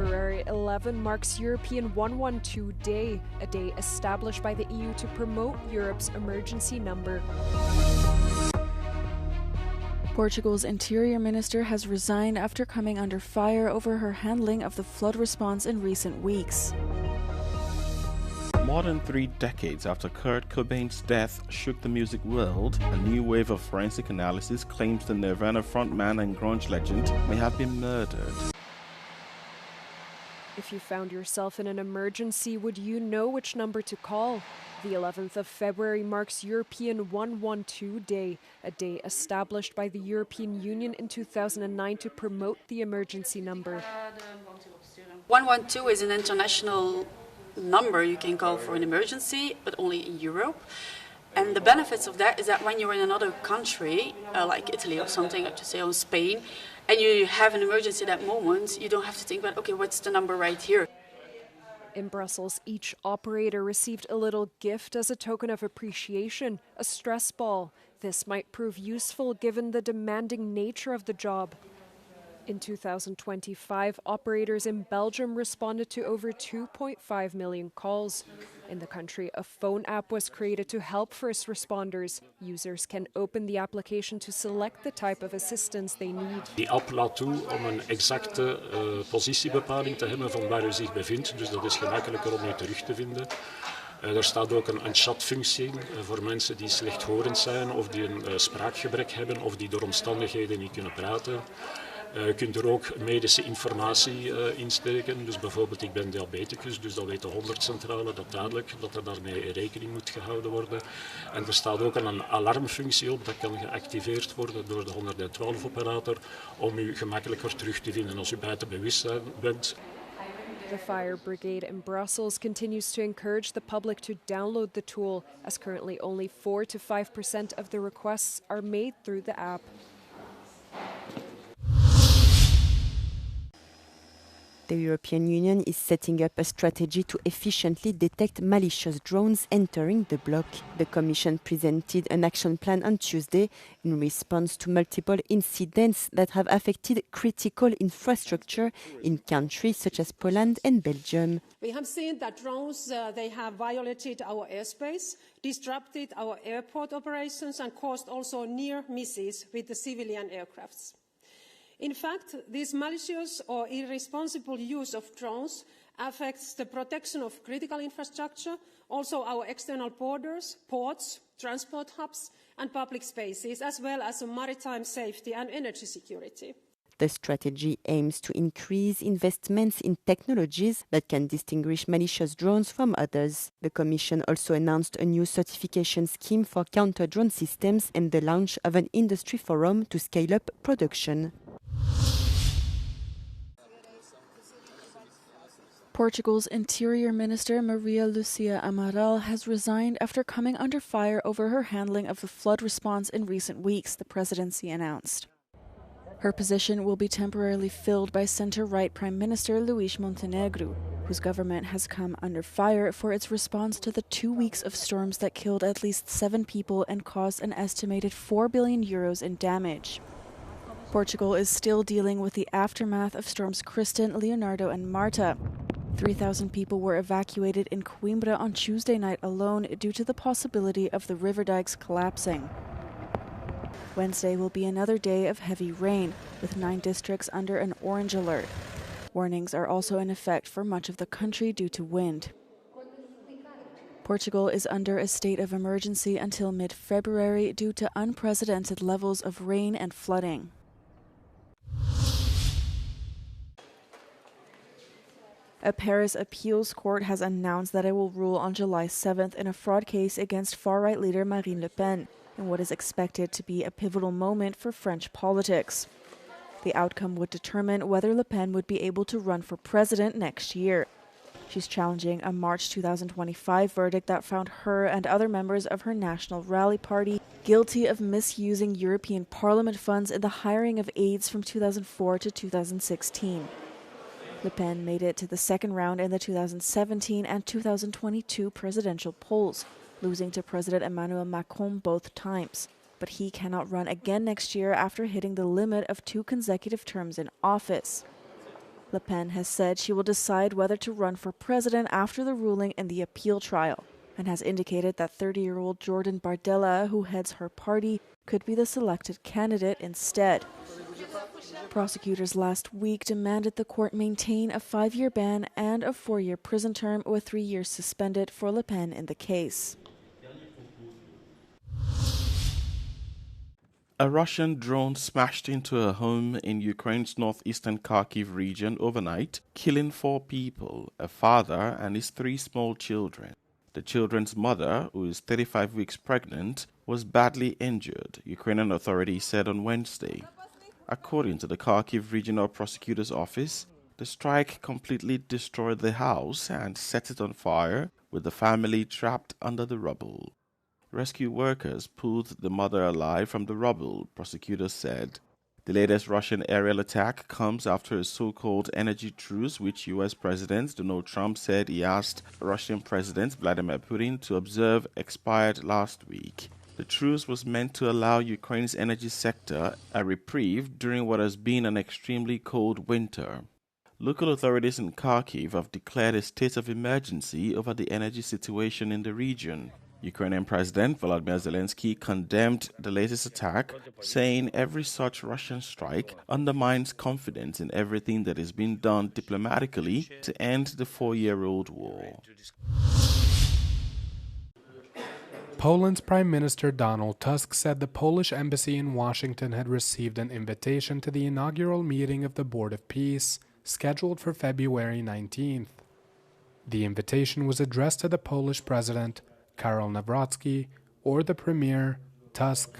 February 11 marks European 112 Day, a day established by the EU to promote Europe's emergency number. Portugal's interior minister has resigned after coming under fire over her handling of the flood response in recent weeks. More than 3 decades after Kurt Cobain's death shook the music world, a new wave of forensic analysis claims the Nirvana frontman and grunge legend may have been murdered. If you found yourself in an emergency, would you know which number to call? The 11th of February marks European 112 Day, a day established by the European Union in 2009 to promote the emergency number. 112 is an international number you can call for an emergency, but only in Europe. And the benefits of that is that when you're in another country, like Italy or something, like to say, or Spain, and you have an emergency at that moment, you don't have to think about, okay, what's the number right here? In Brussels, each operator received a little gift as a token of appreciation, a stress ball. This might prove useful given the demanding nature of the job. In 2025, operators in Belgium responded to over 2.5 million calls. In the country, a phone app was created to help first responders. Users can open the application to select the type of assistance they need. Die app laat toe om een exacte positiebepaling te hebben van waar u zich bevindt. Dus dat is gemakkelijker om u terug te vinden. Er staat ook een chatfunctie in voor mensen die slechthorend zijn of die een spraakgebrek hebben of die door omstandigheden niet kunnen praten. Je kunt er ook medische informatie insteken. Dus bijvoorbeeld, ik ben diabeticus, dus dat weet de 100-centrale dat duidelijk dat er daarmee rekening moet gehouden worden. En er staat ook een alarmfunctie op, dat kan geactiveerd worden door de 112-operator om u gemakkelijker terug te vinden als u buiten bewustzijn bent. The fire brigade in Brussels continues to encourage the public to download the tool, as currently only 4 to 5% of the requests are made through the app. The European Union is setting up a strategy to efficiently detect malicious drones entering the bloc. The Commission presented an action plan on Tuesday in response to multiple incidents that have affected critical infrastructure in countries such as Poland and Belgium. We have seen that drones, they have violated our airspace, disrupted our airport operations and caused also near misses with the civilian aircrafts. In fact, this malicious or irresponsible use of drones affects the protection of critical infrastructure, also our external borders, ports, transport hubs and public spaces, as well as maritime safety and energy security. The strategy aims to increase investments in technologies that can distinguish malicious drones from others. The Commission also announced a new certification scheme for counter-drone systems and the launch of an industry forum to scale up production. Portugal's Interior Minister Maria Lucia Amaral has resigned after coming under fire over her handling of the flood response in recent weeks, the presidency announced. Her position will be temporarily filled by centre-right Prime Minister Luís Montenegro, whose government has come under fire for its response to the 2 weeks of storms that killed at least 7 people and caused an estimated €4 billion in damage. Portugal is still dealing with the aftermath of storms Kristen, Leonardo and Marta. 3,000 people were evacuated in Coimbra on Tuesday night alone due to the possibility of the river dikes collapsing. Wednesday will be another day of heavy rain, with 9 districts under an orange alert. Warnings are also in effect for much of the country due to wind. Portugal is under a state of emergency until mid-February due to unprecedented levels of rain and flooding. A Paris appeals court has announced that it will rule on July 7th in a fraud case against far-right leader Marine Le Pen, in what is expected to be a pivotal moment for French politics. The outcome would determine whether Le Pen would be able to run for president next year. She's challenging a March 2025 verdict that found her and other members of her National Rally Party guilty of misusing European Parliament funds in the hiring of aides from 2004 to 2016. Le Pen made it to the second round in the 2017 and 2022 presidential polls, losing to President Emmanuel Macron both times. But he cannot run again next year after hitting the limit of 2 consecutive terms in office. Le Pen has said she will decide whether to run for president after the ruling in the appeal trial, and has indicated that 30-year-old Jordan Bardella, who heads her party, could be the selected candidate instead. Prosecutors last week demanded the court maintain a 5-year ban and a 4-year prison term with 3 years suspended for Le Pen in the case. A Russian drone smashed into a home in Ukraine's northeastern Kharkiv region overnight, killing 4 people, a father and his 3 small children. The children's mother, who is 35 weeks pregnant, was badly injured, Ukrainian authorities said on Wednesday. According to the Kharkiv Regional Prosecutor's Office, the strike completely destroyed the house and set it on fire, with the family trapped under the rubble. Rescue workers pulled the mother alive from the rubble, prosecutors said. The latest Russian aerial attack comes after a so-called energy truce, which U.S. President Donald Trump said he asked Russian President Vladimir Putin to observe expired last week. The truce was meant to allow Ukraine's energy sector a reprieve during what has been an extremely cold winter. Local authorities in Kharkiv have declared a state of emergency over the energy situation in the region. Ukrainian President Volodymyr Zelensky condemned the latest attack, saying every such Russian strike undermines confidence in everything that is being done diplomatically to end the 4-year-old war. Poland's Prime Minister Donald Tusk said the Polish embassy in Washington had received an invitation to the inaugural meeting of the Board of Peace, scheduled for February 19th. The invitation was addressed to the Polish President, Karol Nawrocki, or the Premier, Tusk.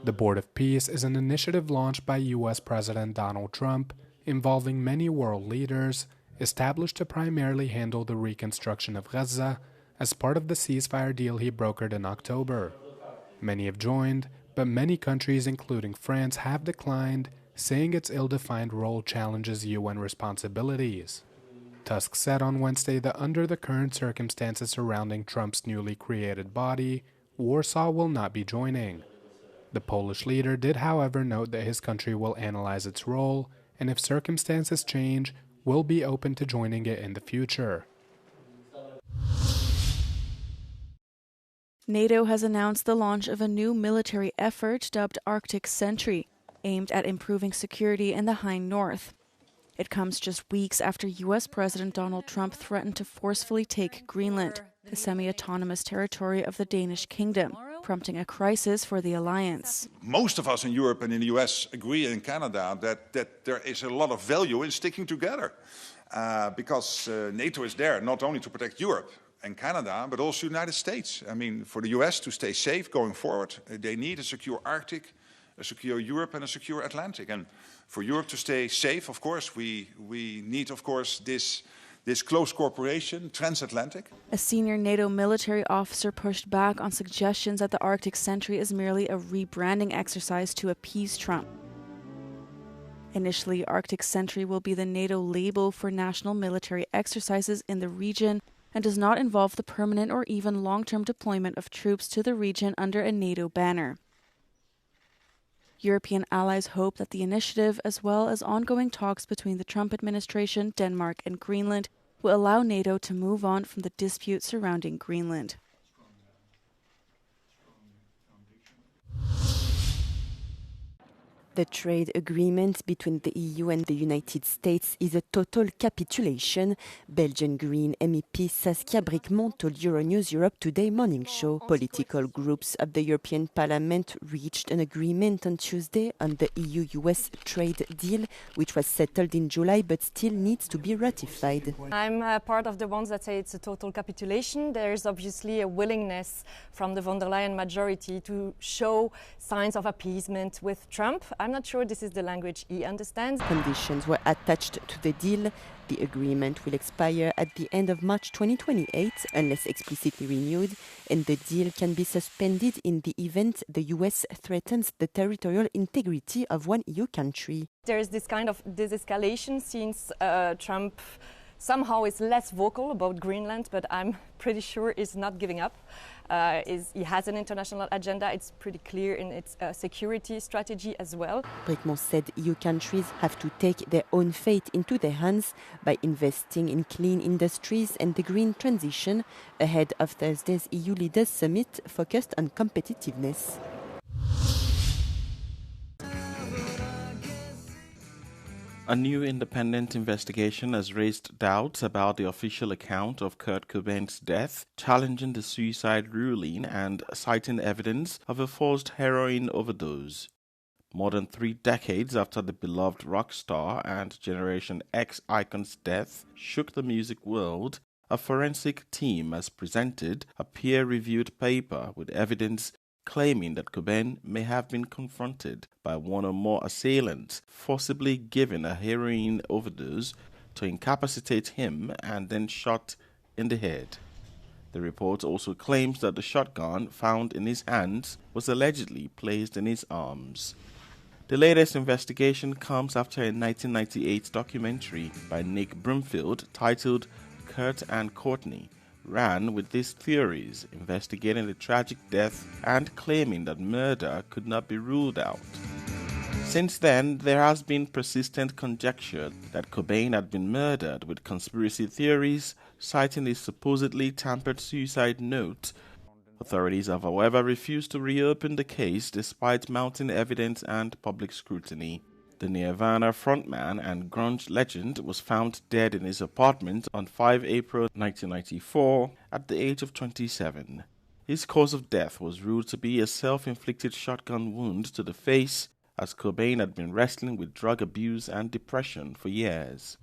The Board of Peace is an initiative launched by U.S. President Donald Trump, involving many world leaders, established to primarily handle the reconstruction of Gaza as part of the ceasefire deal he brokered in October. Many have joined, but many countries, including France, have declined, saying its ill-defined role challenges UN responsibilities. Tusk said on Wednesday that under the current circumstances surrounding Trump's newly created body, Warsaw will not be joining. The Polish leader did, however, note that his country will analyze its role, and if circumstances change, will be open to joining it in the future. NATO has announced the launch of a new military effort dubbed Arctic Sentry, aimed at improving security in the high north. It comes just weeks after U.S. President Donald Trump threatened to forcefully take Greenland, the semi-autonomous territory of the Danish kingdom, prompting a crisis for the alliance. Most of us in Europe and in the US agree, and in Canada, that there is a lot of value in sticking together. Because NATO is there not only to protect Europe and Canada, but also the United States. I mean, for the US to stay safe going forward, they need a secure Arctic, a secure Europe and a secure Atlantic. And for Europe to stay safe, of course, we need, of course, this close cooperation, transatlantic. A senior NATO military officer pushed back on suggestions that the Arctic Sentry is merely a rebranding exercise to appease Trump. Initially, Arctic Sentry will be the NATO label for national military exercises in the region and does not involve the permanent or even long-term deployment of troops to the region under a NATO banner. European allies hope that the initiative, as well as ongoing talks between the Trump administration, Denmark, and Greenland, will allow NATO to move on from the dispute surrounding Greenland. The trade agreement between the EU and the United States is a total capitulation, Belgian Green MEP Saskia Brikmont told Euronews Europe Today morning show. Political groups of the European Parliament reached an agreement on Tuesday on the EU-US trade deal, which was settled in July but still needs to be ratified. I'm part of the ones that say it's a total capitulation. There's obviously a willingness from the von der Leyen majority to show signs of appeasement with Trump. I'm not sure this is the language he understands. Conditions were attached to the deal. The agreement will expire at the end of March 2028 unless explicitly renewed, and the deal can be suspended in the event the US threatens the territorial integrity of one EU country. There is this kind of de-escalation since Trump somehow is less vocal about Greenland, but I'm pretty sure is not giving up. He has an international agenda. It's pretty clear in its security strategy as well. Brickmont said EU countries have to take their own fate into their hands by investing in clean industries and the green transition ahead of Thursday's EU Leaders Summit focused on competitiveness. A new independent investigation has raised doubts about the official account of Kurt Cobain's death, challenging the suicide ruling and citing evidence of a forced heroin overdose. More than 3 decades after the beloved rock star and Generation X icon's death shook the music world, a forensic team has presented a peer-reviewed paper with evidence claiming that Cobain may have been confronted by one or more assailants, forcibly given a heroin overdose to incapacitate him and then shot in the head. The report also claims that the shotgun found in his hands was allegedly placed in his arms. The latest investigation comes after a 1998 documentary by Nick Broomfield titled Kurt and Courtney ran with these theories, investigating the tragic death and claiming that murder could not be ruled out. Since then, there has been persistent conjecture that Cobain had been murdered, with conspiracy theories citing a supposedly tampered suicide note. Authorities have, however, refused to reopen the case despite mounting evidence and public scrutiny. The Nirvana frontman and grunge legend was found dead in his apartment on 5 April 1994 at the age of 27. His cause of death was ruled to be a self-inflicted shotgun wound to the face, as Cobain had been wrestling with drug abuse and depression for years.